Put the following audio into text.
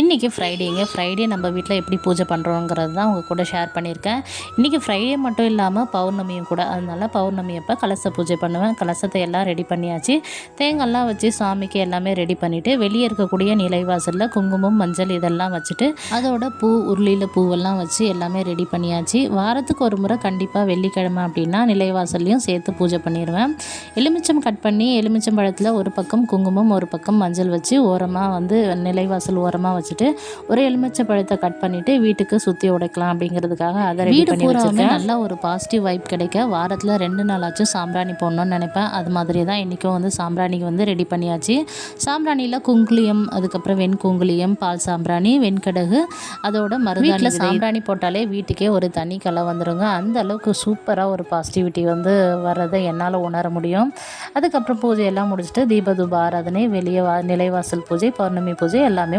இன்றைக்கி ஃப்ரைடே நம்ம வீட்டில் எப்படி பூஜை பண்ணுறோங்கிறது தான் உங்கள் கூட ஷேர் பண்ணியிருக்கேன். இன்றைக்கி ஃப்ரைடே மட்டும் இல்லாமல் பௌர்ணமியும் கூட. அதனால பௌர்ணமி அப்போ கலச பூஜை பண்ணுவேன். கலசத்தை எல்லாம் ரெடி பண்ணியாச்சு. தேங்காய்லாம் வச்சு சாமிக்கு எல்லாமே ரெடி பண்ணிவிட்டு வெளியே இருக்கக்கூடிய நிலைவாசலில் குங்குமம், மஞ்சள் இதெல்லாம் வச்சுட்டு அதோட உருளியில் பூவெல்லாம் வச்சு எல்லாமே ரெடி பண்ணியாச்சு. வாரத்துக்கு ஒரு முறை கண்டிப்பாக வெள்ளிக்கிழமை அப்படின்னா நிலைவாசல்லையும் சேர்த்து பூஜை பண்ணிடுவேன். எலுமிச்சம் கட் பண்ணி எலுமிச்சம் பழத்தில் ஒரு பக்கம் குங்குமம், ஒரு பக்கம் மஞ்சள் வச்சு ஓரமாக நிலைவாசல் ஓரமாக வச்சுட்டு ஒரு எலுமிச்சை பழத்தை கட் பண்ணிவிட்டு வீட்டுக்கு சுற்றி உடைக்கலாம் அப்படிங்கிறதுக்காக அதை ரெடி பண்ணி வச்சுருக்கேன். நல்லா ஒரு பாசிட்டிவ் வைப் கிடைக்க வாரத்தில் 2 நாளாச்சும் சாம்பிராணி போடணும்னு நினைப்பேன். அது மாதிரி தான் இன்றைக்கும் சாம்பிராணிக்கு ரெடி பண்ணியாச்சு. சாம்பிராணியில் குங்குலியம், அதுக்கப்புறம் வெண்குங்குலியம், பால் சாம்பிராணி, வெண்கடகு, அதோட மருதாணி. சாம்பிராணி போட்டாலே வீட்டுக்கே ஒரு தனி கலை வந்துடுங்க. அந்த அளவுக்கு சூப்பராக ஒரு பாசிட்டிவிட்டி வர்றதை என்னால் உணர முடியும். அதுக்கப்புறம் பூஜையெல்லாம் முடிச்சுட்டு தீபதூப ஆராதனை, வெளியே நிலைவாசல் பூஜை, பௌர்ணமி பூஜை எல்லாமே